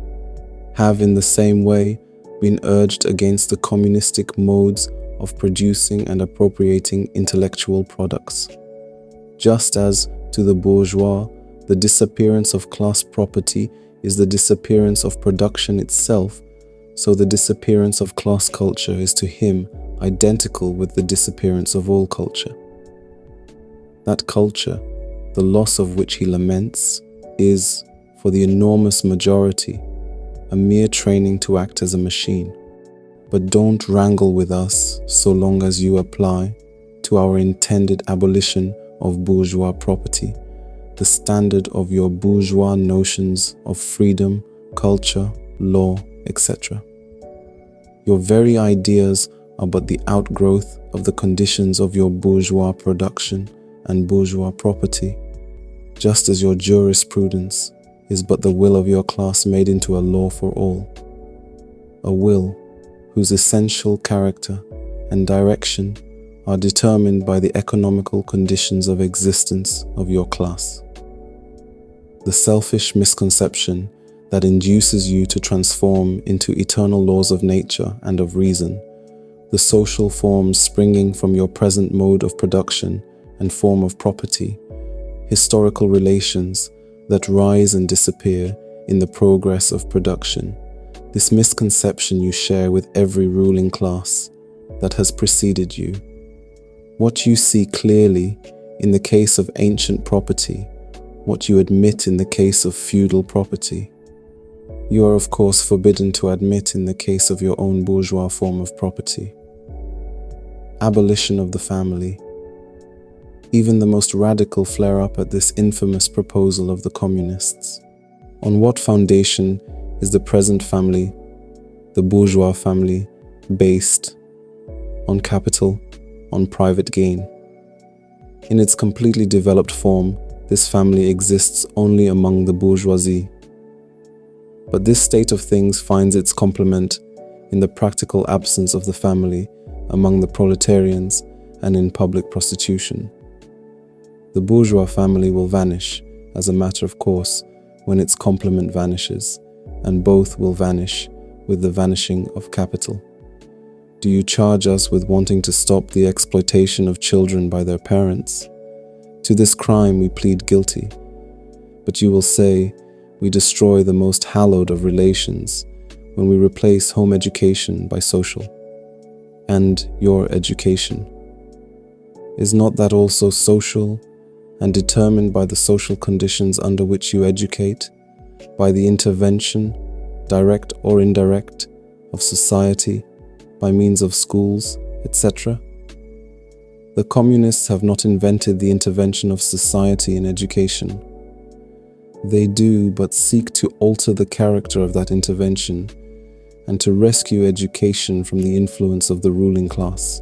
have in the same way been urged against the communistic modes of producing and appropriating intellectual products. Just as to the bourgeois, the disappearance of class property is the disappearance of production itself, so the disappearance of class culture is to him identical with the disappearance of all culture. That culture, the loss of which he laments, is, for the enormous majority, a mere training to act as a machine. But don't wrangle with us so long as you apply to our intended abolition of bourgeois property the standard of your bourgeois notions of freedom, culture, law, etc. Your very ideas are but the outgrowth of the conditions of your bourgeois production and bourgeois property, just as your jurisprudence is but the will of your class made into a law for all, a will whose essential character and direction are determined by the economical conditions of existence of your class. The selfish misconception that induces you to transform into eternal laws of nature and of reason the social forms springing from your present mode of production and form of property, historical relations that rise and disappear in the progress of production. This misconception you share with every ruling class that has preceded you. What you see clearly in the case of ancient property, what you admit in the case of feudal property, you are of course forbidden to admit in the case of your own bourgeois form of property. Abolition of the family. Even the most radical flare up at this infamous proposal of the communists. On what foundation is the present family, the bourgeois family, based? On capital, on private gain. In its completely developed form, this family exists only among the bourgeoisie. But this state of things finds its complement in the practical absence of the family among the proletarians and in public prostitution. The bourgeois family will vanish as a matter of course when its complement vanishes, and both will vanish with the vanishing of capital. Do you charge us with wanting to stop the exploitation of children by their parents? To this crime we plead guilty, but you will say we destroy the most hallowed of relations when we replace home education by social. And your education. Is not that also social and determined by the social conditions under which you educate, by the intervention, direct or indirect, of society, by means of schools, etc.? The communists have not invented the intervention of society in education. They do but seek to alter the character of that intervention and to rescue education from the influence of the ruling class.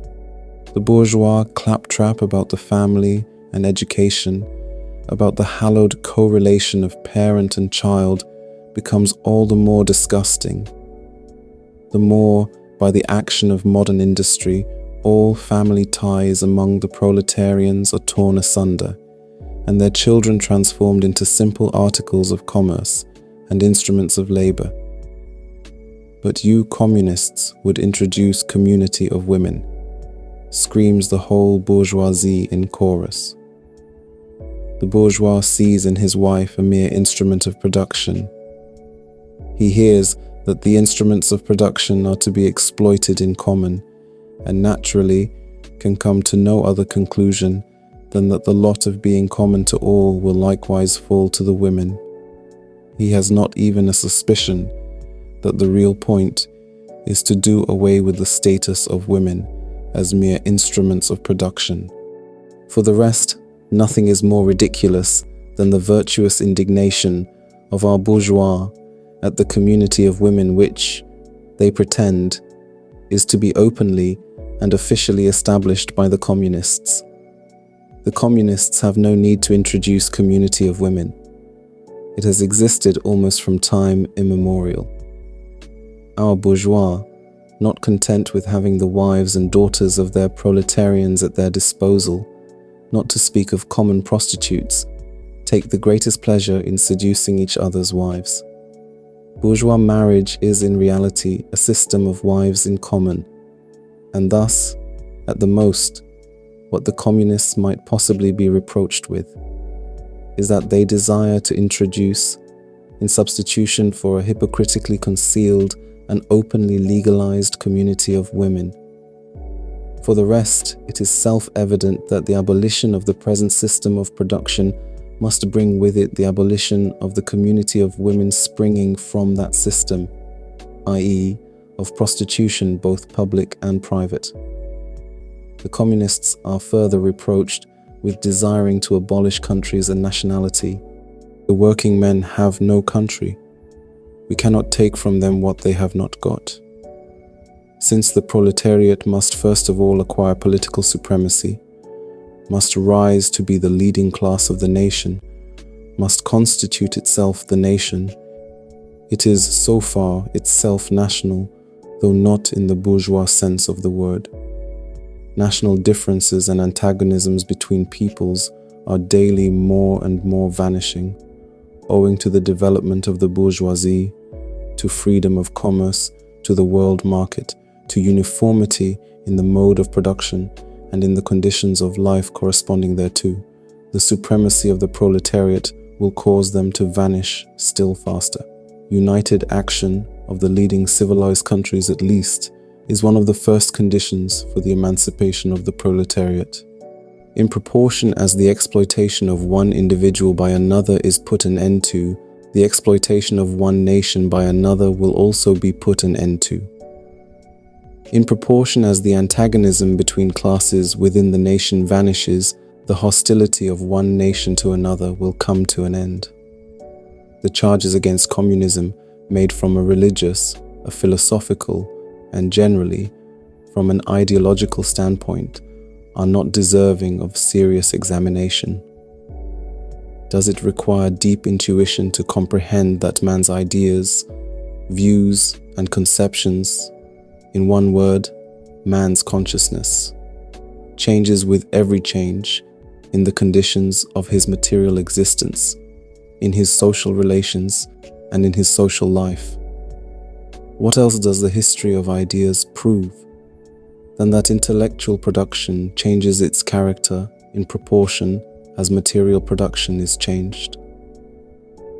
The bourgeois claptrap about the family and education, about the hallowed correlation of parent and child, becomes all the more disgusting. The more, by the action of modern industry, all family ties among the proletarians are torn asunder, and their children transformed into simple articles of commerce and instruments of labor. But you communists would introduce community of women, screams the whole bourgeoisie in chorus. The bourgeois sees in his wife a mere instrument of production. He hears that the instruments of production are to be exploited in common, and naturally can come to no other conclusion than that the lot of being common to all will likewise fall to the women. He has not even a suspicion that the real point is to do away with the status of women as mere instruments of production. For the rest, nothing is more ridiculous than the virtuous indignation of our bourgeois at the community of women which, they pretend, is to be openly and officially established by the communists. The communists have no need to introduce community of women. It has existed almost from time immemorial. Our bourgeois, not content with having the wives and daughters of their proletarians at their disposal, not to speak of common prostitutes, take the greatest pleasure in seducing each other's wives. Bourgeois marriage is in reality a system of wives in common, and thus, at the most, what the communists might possibly be reproached with is that they desire to introduce, in substitution for a hypocritically concealed and openly legalized community of women. For the rest, it is self-evident that the abolition of the present system of production must bring with it the abolition of the community of women springing from that system, i.e., of prostitution both public and private. The communists are further reproached with desiring to abolish countries and nationality. The working men have no country. We cannot take from them what they have not got. Since the proletariat must first of all acquire political supremacy, must rise to be the leading class of the nation, must constitute itself the nation, it is so far itself national, though not in the bourgeois sense of the word. National differences and antagonisms between peoples are daily more and more vanishing, owing to the development of the bourgeoisie, to freedom of commerce, to the world market, to uniformity in the mode of production and in the conditions of life corresponding thereto. The supremacy of the proletariat will cause them to vanish still faster. United action of the leading civilized countries at least is one of the first conditions for the emancipation of the proletariat. In proportion as the exploitation of one individual by another is put an end to, the exploitation of one nation by another will also be put an end to. In proportion as the antagonism between classes within the nation vanishes, the hostility of one nation to another will come to an end. The charges against communism made from a religious, a philosophical, and generally from an ideological standpoint are not deserving of serious examination. Does it require deep intuition to comprehend that man's ideas, views, and conceptions, in one word, man's consciousness, changes with every change in the conditions of his material existence, in his social relations, and in his social life? What else does the history of ideas prove than that intellectual production changes its character in proportion as material production is changed?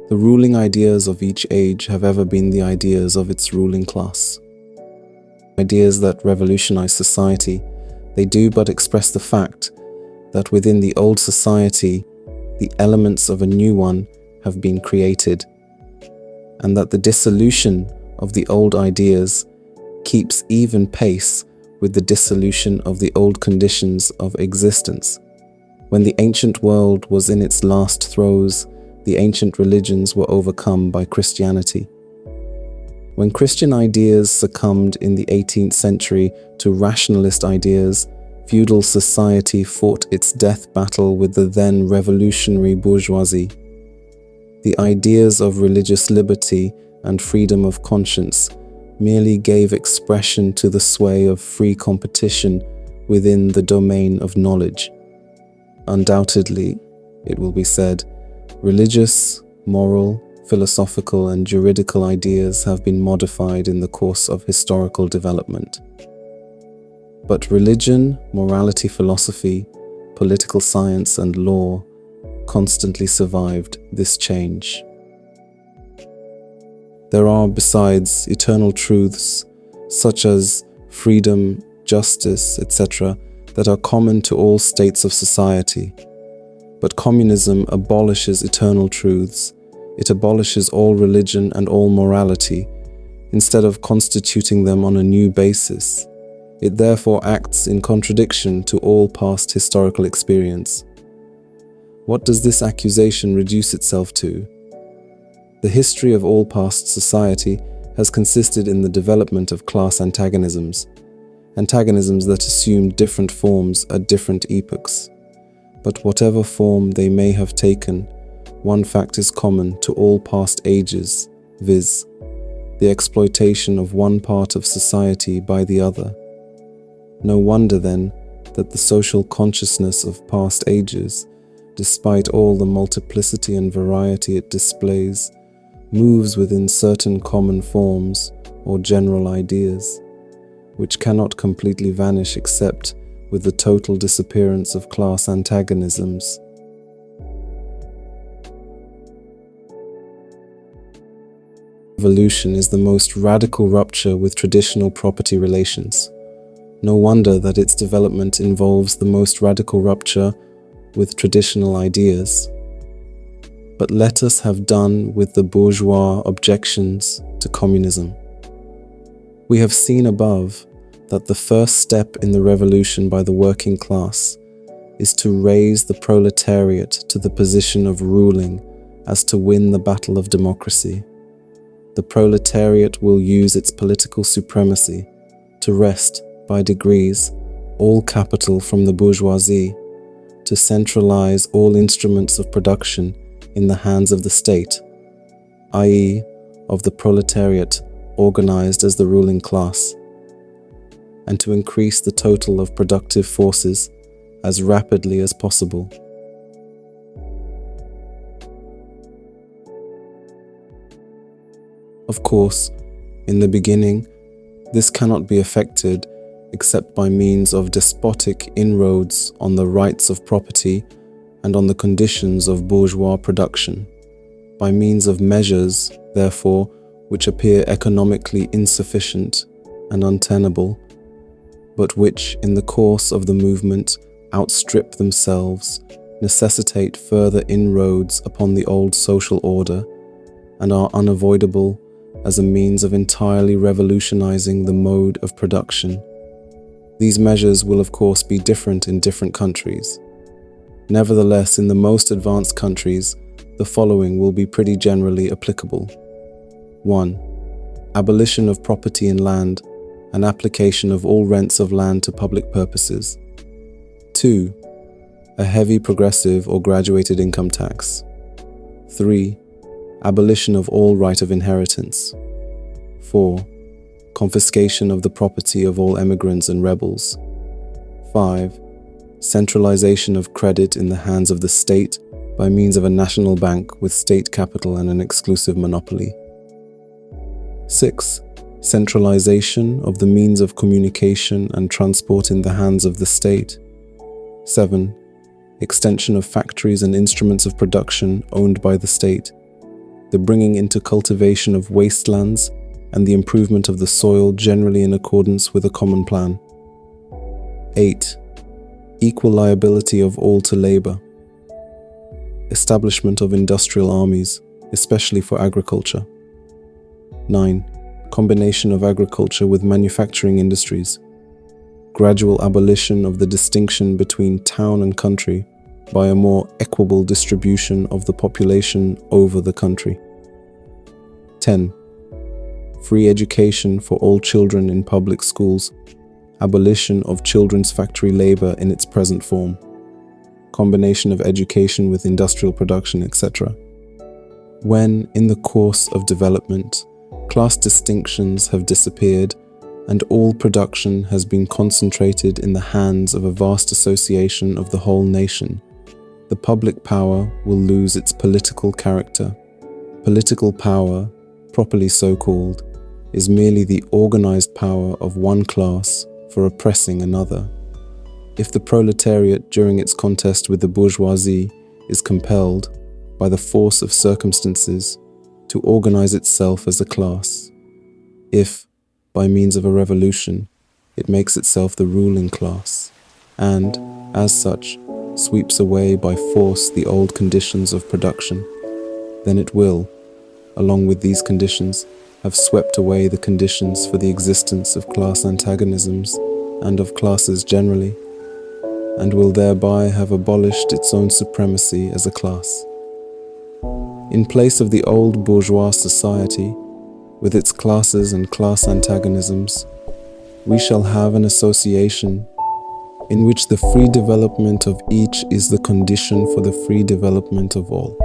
The ruling ideas of each age have ever been the ideas of its ruling class. Ideas that revolutionize society, they do but express the fact that within the old society, the elements of a new one have been created, and that the dissolution of the old ideas keeps even pace with the dissolution of the old conditions of existence. When the ancient world was in its last throes, the ancient religions were overcome by Christianity. When Christian ideas succumbed in the 18th century to rationalist ideas, feudal society fought its death battle with the then revolutionary bourgeoisie. The ideas of religious liberty and freedom of conscience merely gave expression to the sway of free competition within the domain of knowledge. Undoubtedly, it will be said, religious, moral, philosophical and juridical ideas have been modified in the course of historical development. But religion, morality, philosophy, political science and law constantly survived this change. There are, besides, eternal truths such as freedom, justice, etc., that are common to all states of society. But communism abolishes eternal truths. It abolishes all religion and all morality, instead of constituting them on a new basis. It therefore acts in contradiction to all past historical experience. What does this accusation reduce itself to? The history of all past society has consisted in the development of class antagonisms that assumed different forms at different epochs. But whatever form they may have taken, one fact is common to all past ages, viz., the exploitation of one part of society by the other. No wonder, then, that the social consciousness of past ages, despite all the multiplicity and variety it displays, moves within certain common forms or general ideas, which cannot completely vanish except with the total disappearance of class antagonisms. Revolution is the most radical rupture with traditional property relations. No wonder that its development involves the most radical rupture with traditional ideas. But let us have done with the bourgeois objections to communism. We have seen above that the first step in the revolution by the working class is to raise the proletariat to the position of ruling as to win the battle of democracy. The proletariat will use its political supremacy to wrest, by degrees, all capital from the bourgeoisie, to centralize all instruments of production in the hands of the state, i.e., of the proletariat organized as the ruling class, and to increase the total of productive forces as rapidly as possible. Of course, in the beginning, this cannot be effected except by means of despotic inroads on the rights of property and on the conditions of bourgeois production, by means of measures, therefore, which appear economically insufficient and untenable, but which, in the course of the movement, outstrip themselves, necessitate further inroads upon the old social order, and are unavoidable as a means of entirely revolutionizing the mode of production. These measures will of course be different in different countries. Nevertheless, in the most advanced countries, the following will be pretty generally applicable. 1. Abolition of property in land and application of all rents of land to public purposes. 2. A heavy progressive or graduated income tax. 3. Abolition of all right of inheritance. 4. Confiscation of the property of all emigrants and rebels. 5. Centralization of credit in the hands of the state by means of a national bank with state capital and an exclusive monopoly. 6. Centralization of the means of communication and transport in the hands of the state. 7. Extension of factories and instruments of production owned by the state, the bringing into cultivation of wastelands, and the improvement of the soil generally in accordance with a common plan. 8. Equal liability of all to labor. Establishment of industrial armies, especially for agriculture. 9. Combination of agriculture with manufacturing industries. Gradual abolition of the distinction between town and country by a more equable distribution of the population over the country. 10. Free education for all children in public schools. Abolition of children's factory labor in its present form. Combination of education with industrial production, etc. When, in the course of development, class distinctions have disappeared and all production has been concentrated in the hands of a vast association of the whole nation, the public power will lose its political character. Political power, properly so called, is merely the organized power of one class for oppressing another. If the proletariat during its contest with the bourgeoisie is compelled, by the force of circumstances, to organize itself as a class, if, by means of a revolution, it makes itself the ruling class, and, as such, sweeps away by force the old conditions of production, then it will, along with these conditions, have swept away the conditions for the existence of class antagonisms and of classes generally, and will thereby have abolished its own supremacy as a class. In place of the old bourgeois society, with its classes and class antagonisms, we shall have an association in which the free development of each is the condition for the free development of all.